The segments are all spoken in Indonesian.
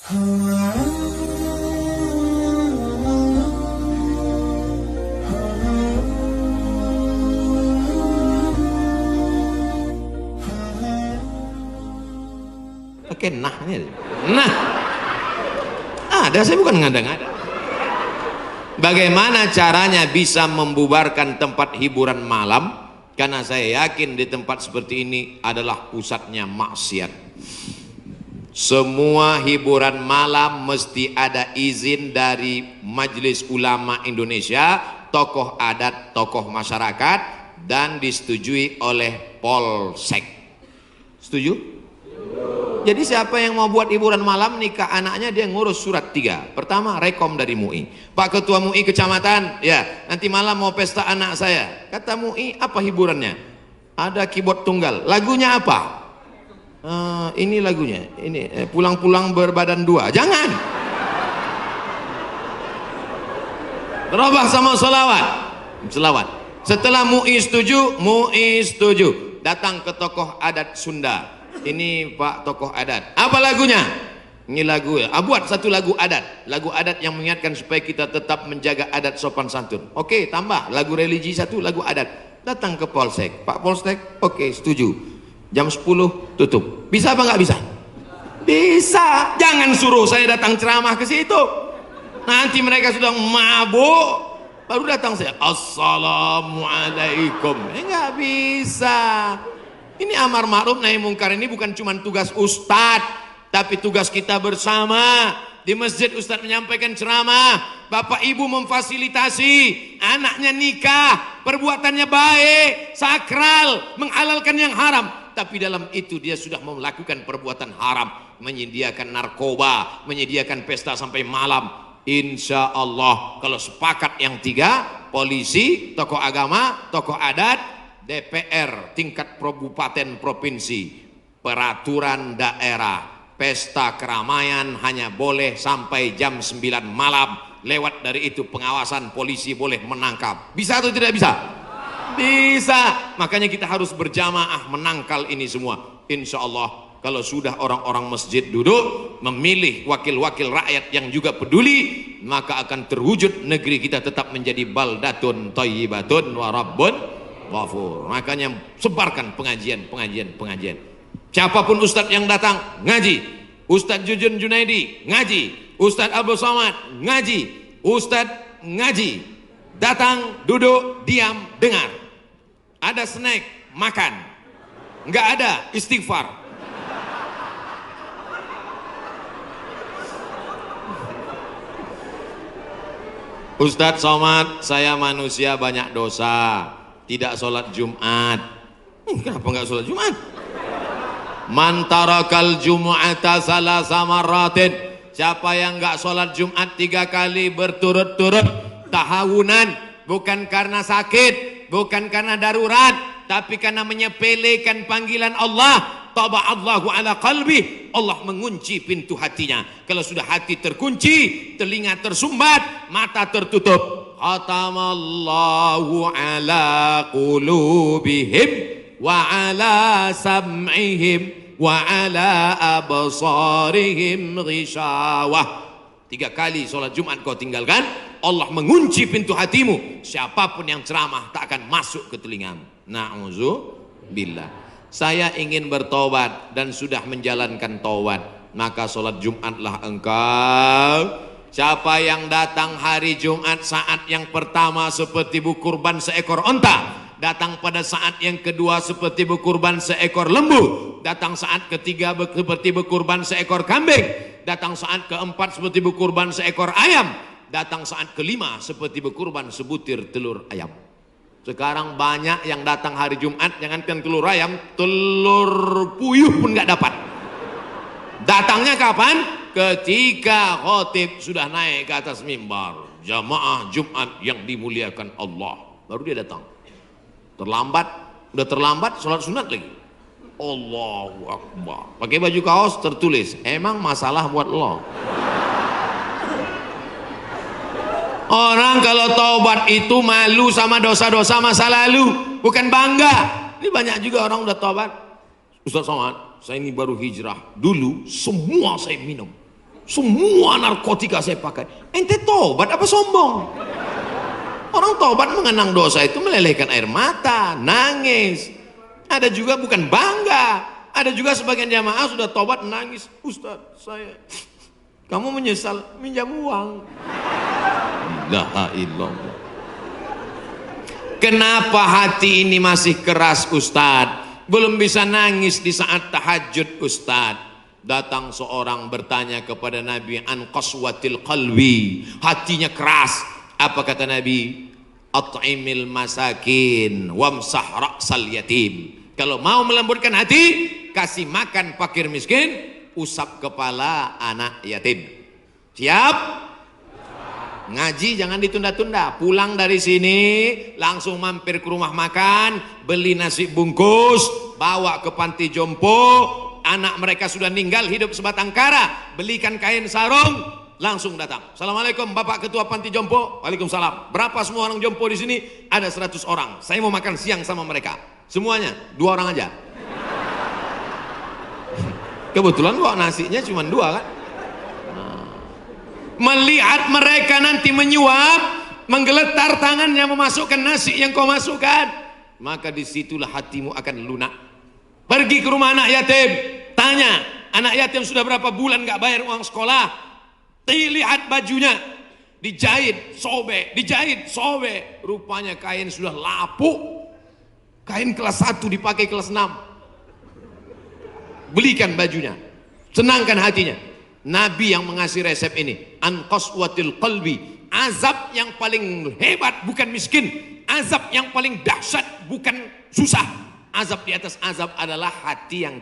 Oke, nah ini. Nah. Ada, saya bukan ngada-ngada. Bagaimana caranya bisa membubarkan tempat hiburan malam? Karena saya yakin di tempat seperti ini adalah pusatnya maksiat. Semua hiburan malam mesti ada izin dari Majelis Ulama Indonesia, tokoh adat, tokoh masyarakat, dan disetujui oleh Polsek. Setuju? Jadi siapa yang mau buat hiburan malam nikah anaknya, dia ngurus surat 3. Pertama, rekom dari MUI. Pak Ketua MUI Kecamatan, ya nanti malam mau pesta anak saya. Kata MUI, apa hiburannya? Ada keyboard tunggal. Lagunya apa? Ini lagunya. Ini pulang-pulang berbadan 2. Jangan. Berubah sama selawat. Selawat. Setelah MUI setuju, datang ke tokoh adat Sunda. Ini Pak tokoh adat, apa lagunya? Ini lagu ya, buat satu lagu adat yang mengingatkan supaya kita tetap menjaga adat sopan santun. Oke, tambah lagu religi satu, lagu adat. Datang ke Polsek, Pak Polsek, oke setuju, jam 10 tutup. Bisa apa nggak bisa? Bisa. Jangan suruh saya datang ceramah ke situ, nanti mereka sudah mabuk baru datang saya, assalamualaikum. Nggak bisa. Ini amar ma'ruf nahi mungkar ini bukan cuma tugas ustadz, tapi tugas kita bersama. Di masjid ustadz menyampaikan ceramah, bapak ibu memfasilitasi, anaknya nikah, perbuatannya baik, sakral, menghalalkan yang haram. Tapi dalam itu dia sudah melakukan perbuatan haram, menyediakan narkoba, menyediakan pesta sampai malam. Insya Allah kalau sepakat yang 3, polisi, tokoh agama, tokoh adat, DPR tingkat kabupaten provinsi, peraturan daerah, pesta keramaian hanya boleh sampai jam 9 malam. Lewat dari itu pengawasan polisi boleh menangkap. Bisa atau tidak bisa? Bisa. Makanya kita harus berjamaah menangkal ini semua. Insya Allah kalau sudah orang-orang masjid duduk memilih wakil-wakil rakyat yang juga peduli, maka akan terwujud negeri kita tetap menjadi baldatun thayyibatun wa rabbun ghafur. Makanya sebarkan pengajian. Siapapun ustadz yang datang ngaji, Ustadz Jujun Junaidi ngaji, Ustadz Abdul Somad ngaji, Ustadz ngaji, datang, duduk, diam, dengar. Ada snack, makan. Nggak ada, istighfar. Ustadz Somad, saya manusia banyak dosa, tidak sholat Jumat. Kenapa nggak sholat Jumat? Man tarakal jumu'ata salasa marratin, siapa yang nggak sholat Jumat 3 kali berturut-turut tahawunan, bukan karena sakit, bukan karena darurat, tapi karena menyepelekan panggilan Allah, taba'allahu ala qalbi, Allah mengunci pintu hatinya. Kalau sudah hati terkunci, telinga tersumbat, mata tertutup, khatamallahu ala qulubihim wa ala sam'ihim wa ala absarihim ghishawah. 3 kali sholat Jumat kau tinggalkan, Allah mengunci pintu hatimu. Siapapun yang ceramah tak akan masuk ke telingamu. Na'udzubillah. Saya ingin bertobat dan sudah menjalankan taubat, maka sholat Jumatlah engkau. Siapa yang datang hari Jumat saat yang pertama seperti berkurban seekor onta, datang pada saat yang kedua seperti berkurban seekor lembu, datang saat ketiga seperti berkurban seekor kambing, datang saat keempat seperti berkurban seekor ayam, datang saat kelima seperti berkurban sebutir telur ayam. Sekarang banyak yang datang hari Jumat, jangankan telur ayam, telur puyuh pun nggak dapat. Datangnya kapan? Ketika khotib sudah naik ke atas mimbar, jamaah Jumat yang dimuliakan Allah, baru dia datang. Udah terlambat sholat sunat lagi. Allahu Akbar. Pakai baju kaos tertulis, emang masalah buat lo. Orang kalau taubat itu malu sama dosa-dosa masa lalu, bukan bangga. Ini banyak juga orang udah taubat. Ustaz Somad, saya ini baru hijrah. Dulu semua saya minum. Semua narkotika saya pakai. Ente tobat apa sombong? Orang tobat mengenang dosa itu melelehkan air mata, nangis. Ada juga bukan bangga. Ada juga sebagian jamaah sudah tobat nangis. Ustaz, kamu menyesal minjam uang. La illallah. Kenapa hati ini masih keras Ustaz? Belum bisa nangis di saat tahajud Ustaz. Datang seorang bertanya kepada Nabi an qaswatil qalbi, hatinya keras. Apa kata Nabi? At'imil masakin wamsah ra'sal yatim. Kalau mau melembutkan hati, kasih makan fakir miskin, usap kepala anak yatim. Siap? Ngaji jangan ditunda-tunda. Pulang dari sini langsung mampir ke rumah makan, beli nasi bungkus, bawa ke panti jompo. Anak mereka sudah meninggal, hidup sebatang kara, belikan kain sarung, langsung datang. Assalamualaikum Bapak Ketua Panti Jompo. Waalaikumsalam. Berapa semua orang jompo di sini? Ada 100 orang. Saya mau makan siang sama mereka. Semuanya 2 orang aja. Kebetulan bawa nasinya cuma 2 kan. Melihat mereka nanti menyuap, menggeletar tangannya memasukkan nasi yang kau masukkan, maka disitulah hatimu akan lunak. Pergi ke rumah anak yatim, tanya, anak yatim sudah berapa bulan gak bayar uang sekolah. Lihat bajunya, dijahit, sobek. Rupanya kain sudah lapuk. Kain kelas 1 dipakai kelas 6. Belikan bajunya, senangkan hatinya. Nabi yang mengasih resep ini, an qaswatil qalbi. Azab yang paling hebat bukan miskin, azab yang paling dahsyat bukan susah. Azab di atas azab adalah hati yang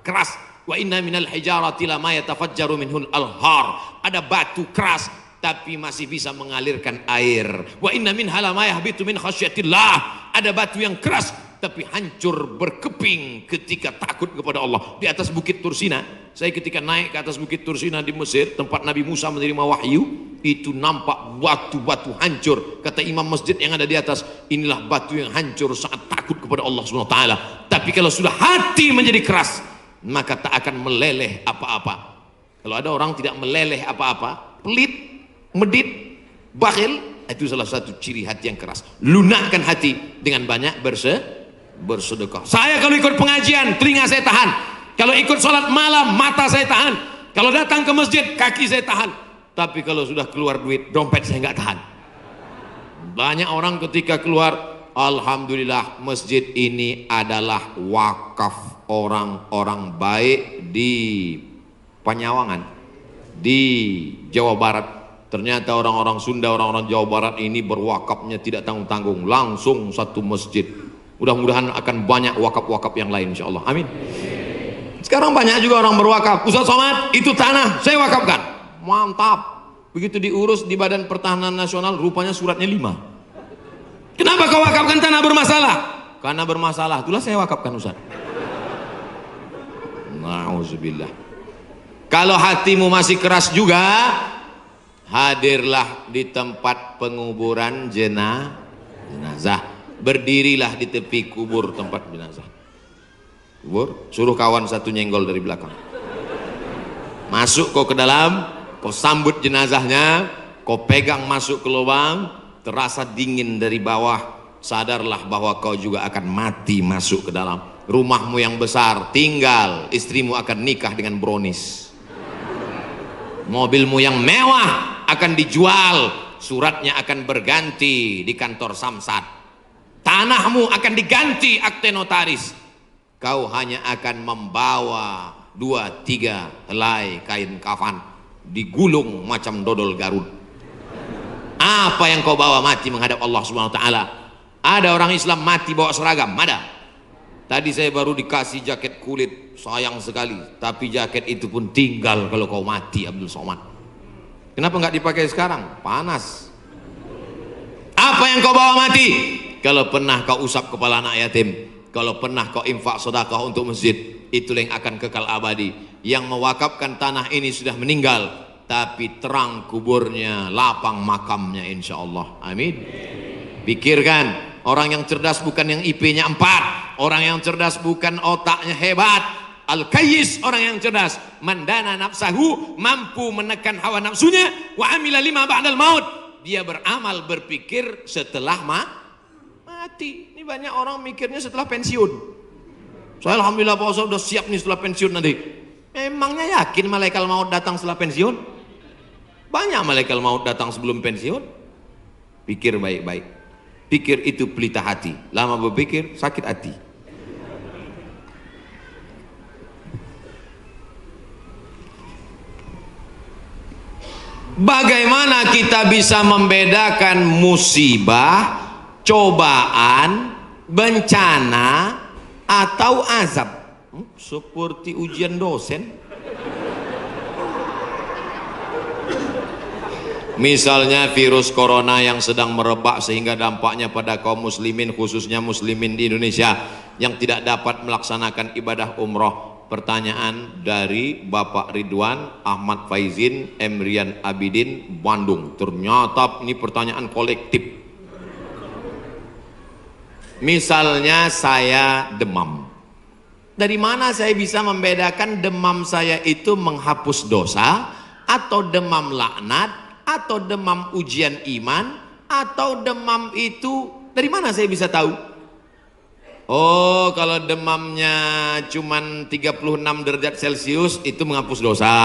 keras. Wa inna minal hijarati lama yatafajjaru minhul alhar. Ada batu keras tapi masih bisa mengalirkan air. Wa inna minha lama yahbitu min khasyatillah. Ada batu yang keras tapi hancur berkeping ketika takut kepada Allah. Di atas bukit Tursina, saya ketika naik ke atas bukit Tursina di Mesir, tempat Nabi Musa menerima wahyu, itu nampak batu-batu hancur. Kata imam masjid yang ada di atas, inilah batu yang hancur saat takut kepada Allah SWT. Tapi kalau sudah hati menjadi keras, maka tak akan meleleh apa-apa. Kalau ada orang tidak meleleh apa-apa, pelit, medit, bakhil, itu salah satu ciri hati yang keras. Lunakkan hati dengan banyak bersedekah. Saya kalau ikut pengajian, telinga saya tahan. Kalau ikut sholat malam, mata saya tahan. Kalau datang ke masjid, kaki saya tahan. Tapi kalau sudah keluar duit, dompet saya nggak tahan. Banyak orang ketika keluar, alhamdulillah masjid ini adalah wakaf orang-orang baik di Panyawangan, di Jawa Barat. Ternyata orang-orang Sunda, orang-orang Jawa Barat ini berwakafnya tidak tanggung-tanggung, langsung satu masjid. Mudah-mudahan akan banyak wakaf-wakaf yang lain insyaallah. Amin. Sekarang banyak juga orang berwakaf. Ustaz Somad, itu tanah saya wakafkan. Mantap. Begitu diurus di Badan Pertahanan Nasional, rupanya suratnya 5. Kenapa kau wakafkan tanah bermasalah? Karena bermasalah, itulah saya wakafkan Ustaz. Nauzubillah. Kalau hatimu masih keras juga, hadirlah di tempat penguburan jenazah. Berdirilah di tepi kubur tempat jenazah. Kubur, suruh kawan satu nyenggol dari belakang. Masuk kau ke dalam, kau sambut jenazahnya, kau pegang masuk ke lubang, terasa dingin dari bawah, sadarlah bahwa kau juga akan mati masuk ke dalam. Rumahmu yang besar tinggal, istrimu akan nikah dengan brownies. Mobilmu yang mewah akan dijual, suratnya akan berganti di kantor Samsat. Tanahmu akan diganti akte notaris. Kau hanya akan membawa 2-3 helai kain kafan, digulung macam dodol Garut. Apa yang kau bawa mati menghadap Allah SWT? Ada orang Islam mati bawa seragam? Ada. Tadi saya baru dikasih jaket kulit, sayang sekali. Tapi jaket itu pun tinggal kalau kau mati, Abdul Somad. Kenapa nggak dipakai sekarang? Panas. Apa yang kau bawa mati? Kalau pernah kau usap kepala anak yatim, kalau pernah kau infak sedekah untuk masjid, itulah yang akan kekal abadi. Yang mewakafkan tanah ini sudah meninggal, tapi terang kuburnya, lapang makamnya insya Allah. Amin. Pikirkan, orang yang cerdas bukan yang IP-nya 4, orang yang cerdas bukan otaknya hebat, Al-kayyis, orang yang cerdas, mandana nafsahu, mampu menekan hawa nafsunya, wa amila lima ba'dal maut, dia beramal berpikir setelah mati. Ini banyak orang mikirnya setelah pensiun. Saya alhamdulillah Pak Ustaz udah siap nih setelah pensiun nanti. Memangnya yakin malaikat maut datang setelah pensiun? Banyak malaikat maut datang sebelum pensiun. Pikir baik-baik. Pikir itu pelita hati. Lama berpikir sakit hati. Bagaimana kita bisa membedakan musibah, cobaan, bencana, atau azab? Seperti ujian dosen. Misalnya virus corona yang sedang merebak sehingga dampaknya pada kaum muslimin, khususnya muslimin di Indonesia yang tidak dapat melaksanakan ibadah umroh. Pertanyaan dari Bapak Ridwan Ahmad Faizin Emrian Abidin Bandung. Ternyata ini pertanyaan kolektif. Misalnya saya demam. Dari mana saya bisa membedakan demam saya itu menghapus dosa, atau demam laknat, atau demam ujian iman, atau demam itu dari mana saya bisa tahu? Oh, kalau demamnya cuman 36 derajat Celcius itu menghapus dosa.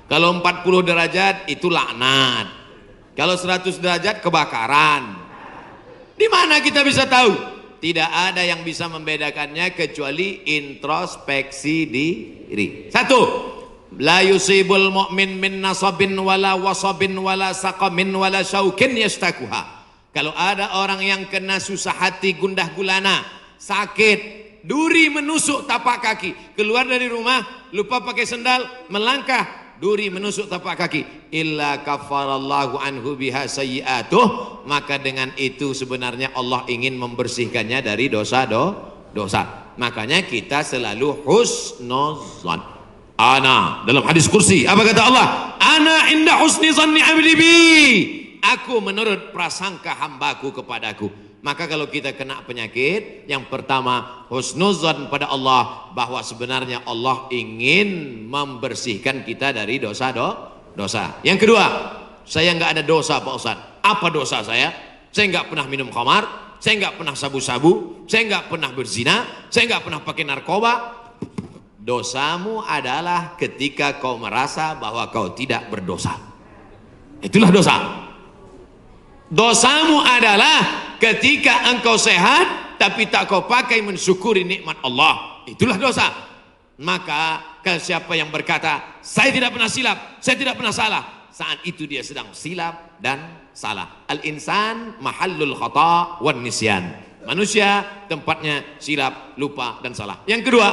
Kalau 40 derajat itu laknat. Kalau 100 derajat kebakaran. Di mana kita bisa tahu? Tidak ada yang bisa membedakannya kecuali introspeksi diri. Satu, la yusibul mu'min min nasabin wala wasabin wala saqamin wala syaukin yastakuha. Kalau ada orang yang kena susah hati, gundah gulana, sakit, duri menusuk tapak kaki, keluar dari rumah lupa pakai sendal, melangkah, duri menusuk tapak kaki, illa kafarallahu anhu biha sayyi'atuh, maka dengan itu sebenarnya Allah ingin membersihkannya dari dosa. Makanya kita selalu husnuzan. Ana, dalam hadis kursi apa kata Allah? Ana inda husni zanni abdi bi, aku menurut prasangka hambaku kepadaku. Maka kalau kita kena penyakit, yang pertama husnuzan pada Allah, bahwa sebenarnya Allah ingin membersihkan kita dari dosa. Yang kedua, saya nggak ada dosa Pak Ustaz. Apa dosa saya? Saya nggak pernah minum khamar, saya nggak pernah sabu-sabu, saya nggak pernah berzina, saya nggak pernah pakai narkoba. Dosamu adalah ketika kau merasa bahwa kau tidak berdosa. Itulah dosa. Dosamu adalah ketika engkau sehat tapi tak kau pakai mensyukuri nikmat Allah. Itulah dosa. Maka siapa yang berkata saya tidak pernah silap, saya tidak pernah salah, saat itu dia sedang silap dan salah. Al-insan mahallul khata' wan nisyan. Manusia tempatnya silap, lupa dan salah. Yang kedua,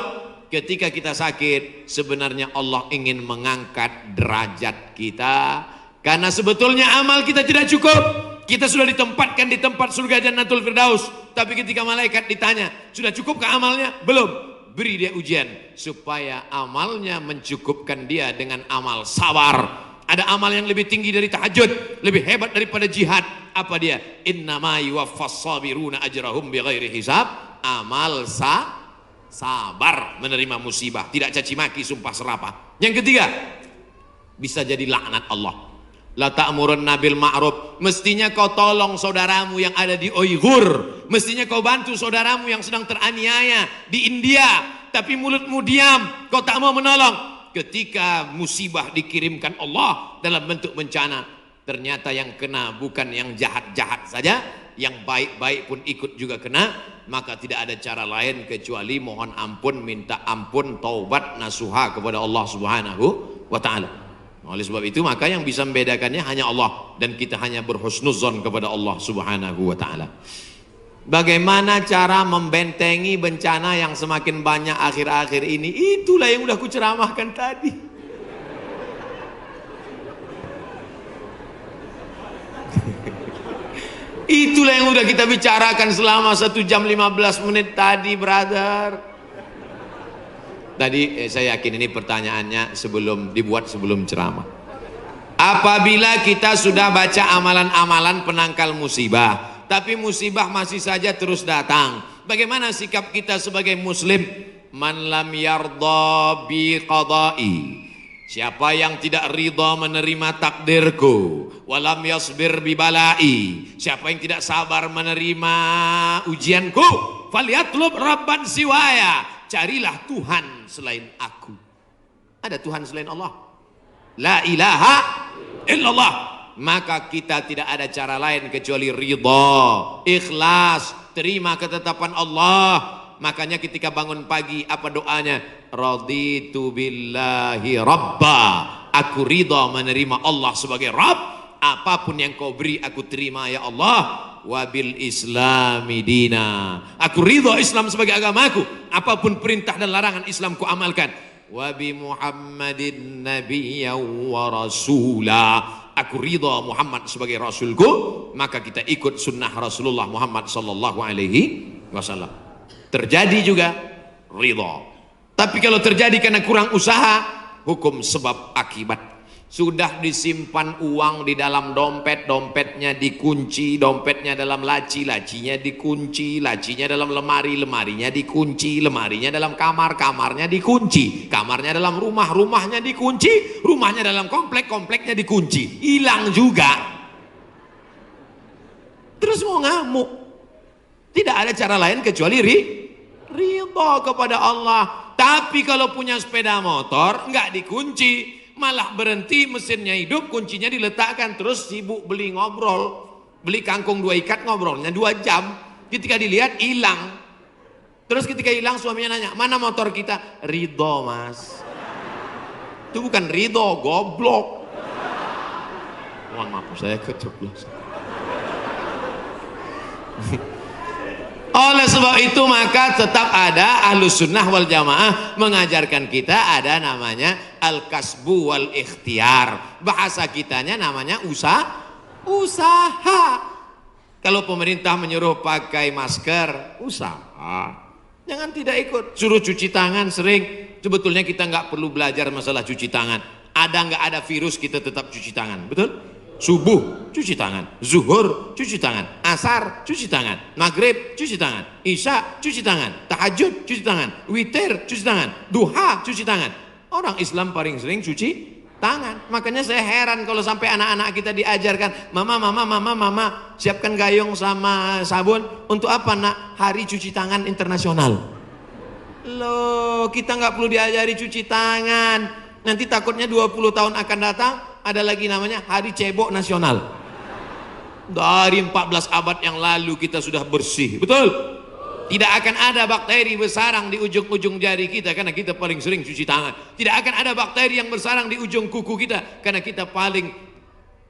ketika kita sakit, sebenarnya Allah ingin mengangkat derajat kita, karena sebetulnya amal kita tidak cukup. Kita sudah ditempatkan di tempat surga Jannatul Firdaus, tapi ketika malaikat ditanya, sudah cukupkah amalnya? Belum. Beri dia ujian supaya amalnya mencukupkan dia dengan amal sabar. Ada amal yang lebih tinggi dari tahajud, lebih hebat daripada jihad. Apa dia? Innama yuwaffas sabiruna ajrahum bighairi hisab. Amal sabar, menerima musibah, tidak caci maki, sumpah serapah. Yang ketiga, bisa jadi laknat Allah. La ta'murunna bil ma'ruf, mestinya kau tolong saudaramu yang ada di Uighur, mestinya kau bantu saudaramu yang sedang teraniaya di India, tapi mulutmu diam, kau tak mau menolong. Ketika musibah dikirimkan Allah dalam bentuk bencana, ternyata yang kena bukan yang jahat-jahat saja, yang baik-baik pun ikut juga kena, maka tidak ada cara lain kecuali mohon ampun, minta ampun, taubat nasuha kepada Allah Subhanahu wa ta'ala. Oleh sebab itu maka yang bisa membedakannya hanya Allah, dan kita hanya berhusnuzon kepada Allah Subhanahu wa ta'ala. Bagaimana cara membentengi bencana yang semakin banyak akhir-akhir ini? Itulah yang udah kuceramahkan tadi. Itulah yang udah kita bicarakan selama 1 jam 15 menit tadi, brother. Tadi saya yakin ini pertanyaannya dibuat sebelum ceramah. Apabila kita sudah baca amalan-amalan penangkal musibah, tapi musibah masih saja terus datang, bagaimana sikap kita sebagai muslim? Man lam yardha bi qada'i, siapa yang tidak ridha menerima takdirku, walam yasbir bi balai, siapa yang tidak sabar menerima ujianku, falyatlub rabban siwaya, carilah Tuhan selain aku. Ada Tuhan selain Allah? La ilaha illallah. Maka kita tidak ada cara lain kecuali ridha, ikhlas, terima ketetapan Allah. Makanya ketika bangun pagi apa doanya? Raditu billahi rabba, aku ridha menerima Allah sebagai Rabb. Apapun yang kau beri aku terima ya Allah. Wabil islami dina, aku ridha Islam sebagai agamaku. Apapun perintah dan larangan Islam ku amalkan. Wabi Muhammadin nabiyya wa rasula, aku ridha Muhammad sebagai rasulku. Maka kita ikut sunnah Rasulullah Muhammad sallallahu alaihi wasallam. Terjadi juga ridha. Tapi kalau terjadi karena kurang usaha, hukum sebab akibat. Sudah disimpan uang di dalam dompet, dompetnya dikunci, dompetnya dalam laci, lacinya dikunci, lacinya dalam lemari, lemarinya dikunci, lemarinya dalam kamar, kamarnya dikunci, kamarnya dalam rumah, rumahnya dikunci, rumahnya dalam komplek, kompleknya dikunci. Hilang juga. Terus mau ngamuk. Tidak ada cara lain kecuali ridha kepada Allah. Tapi kalau punya sepeda motor nggak dikunci, malah berhenti mesinnya hidup, kuncinya diletakkan, terus sibuk beli ngobrol, beli kangkung 2 ikat, ngobrolnya 2 jam. Ketika dilihat hilang. Terus ketika hilang suaminya nanya, mana motor kita? Ridho mas. Itu bukan ridho, goblok. Mohon maaf saya keceplosan. Oleh sebab itu maka tetap ada Ahlus Sunnah wal Jamaah mengajarkan kita ada namanya al-kasbu wal ikhtiar. Bahasa kitanya namanya usaha. Kalau pemerintah menyuruh pakai masker, usaha. Jangan tidak ikut. Suruh cuci tangan sering. Sebetulnya kita nggak perlu belajar masalah cuci tangan. Ada nggak ada virus kita tetap cuci tangan, betul? Subuh cuci tangan, zuhur cuci tangan, asar cuci tangan, maghrib cuci tangan, isya cuci tangan, tahajud cuci tangan, witir cuci tangan, duha cuci tangan. Orang Islam paling sering cuci tangan. Makanya saya heran kalau sampai anak-anak kita diajarkan, mama siapkan gayung sama sabun. Untuk apa nak? Hari cuci tangan internasional. Loh, kita nggak perlu diajari cuci tangan. Nanti takutnya 20 tahun akan datang ada lagi namanya Hari Cebok Nasional. Dari 14 abad yang lalu kita sudah bersih, betul? Tidak akan ada bakteri bersarang di ujung-ujung jari kita karena kita paling sering cuci tangan. Tidak akan ada bakteri yang bersarang di ujung kuku kita karena kita paling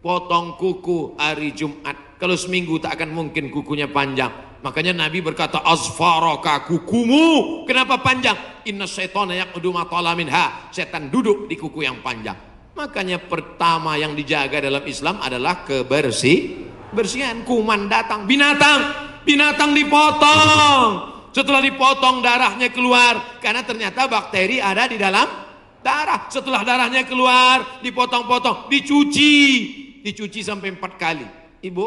potong kuku hari Jumat. Kalau seminggu tak akan mungkin kukunya panjang. Makanya Nabi berkata, asfaraka, kukumu kenapa panjang? Inna syaitana yaqudu ma tala minha, setan duduk di kuku yang panjang. Makanya pertama yang dijaga dalam Islam adalah kebersihan. Kuman datang, binatang dipotong. Setelah dipotong darahnya keluar karena ternyata bakteri ada di dalam darah. Setelah darahnya keluar dipotong-potong, dicuci sampai 4 kali. Ibu,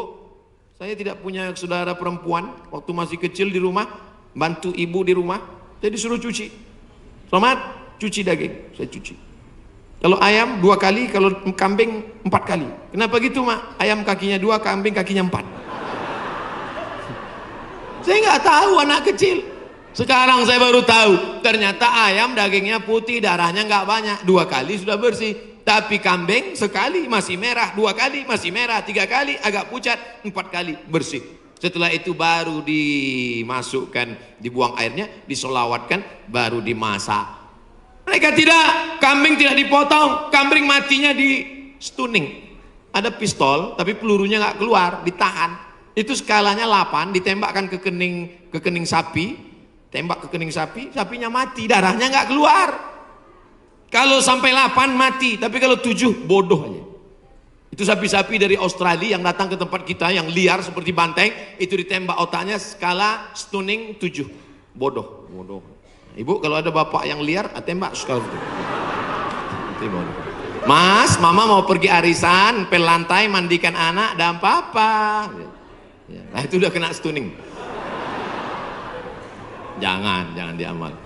saya tidak punya saudara perempuan, waktu masih kecil di rumah bantu ibu di rumah, saya disuruh cuci. Selamat cuci daging, saya cuci. Kalau ayam 2 kali, kalau kambing 4 kali. Kenapa gitu mak? Ayam kakinya 2, kambing kakinya 4. Saya nggak tahu anak kecil. Sekarang saya baru tahu. Ternyata ayam dagingnya putih, darahnya nggak banyak. 2 kali sudah bersih. Tapi kambing sekali masih merah, 2 kali masih merah, 3 kali agak pucat, 4 kali bersih. Setelah itu baru dimasukkan, dibuang airnya, disolawatkan, baru dimasak. Mereka tidak, kambing tidak dipotong, kambing matinya di stunning. Ada pistol, tapi pelurunya nggak keluar, ditahan. Itu skalanya 8, ditembakkan ke kening sapi, tembak ke kening sapi, sapinya mati, darahnya nggak keluar. Kalau sampai 8 mati, tapi kalau 7 bodoh aja. Itu sapi-sapi dari Australia yang datang ke tempat kita yang liar seperti banteng, itu ditembak otaknya skala stunning 7. Bodoh. Ibu kalau ada bapak yang liar, tembak skala itu. Mas, mama mau pergi arisan, pel lantai, mandikan anak, dan papa. Nah itu udah kena stunning. Jangan diamal.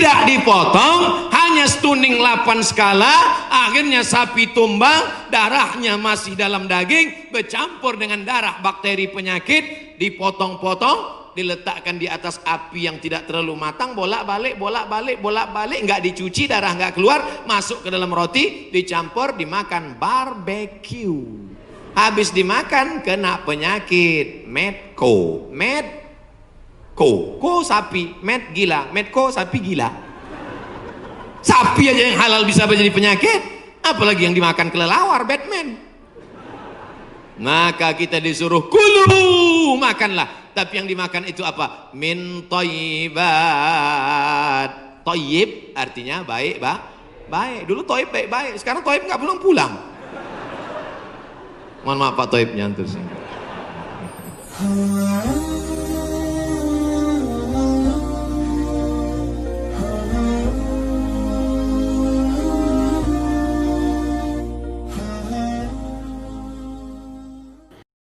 tidak dipotong, hanya stunning 8 skala, akhirnya sapi tumbang, darahnya masih dalam daging, bercampur dengan darah bakteri penyakit, dipotong-potong, diletakkan di atas api yang tidak terlalu matang, bolak-balik, nggak dicuci, darah nggak keluar, masuk ke dalam roti, dicampur, dimakan, barbecue. Habis dimakan kena penyakit medco, ko sapi, med gila, medco sapi gila. Sapi aja yang halal bisa menjadi penyakit, apalagi yang dimakan kelelawar, Batman. Maka kita disuruh kulu, makanlah. Tapi yang dimakan itu apa? Min thayyibat. Thayyib artinya baik, baik. Dulu thayyib baik-baik, sekarang thayyib nggak pulang-pulang. Mohon maaf Pak Thayyib nyantur sih.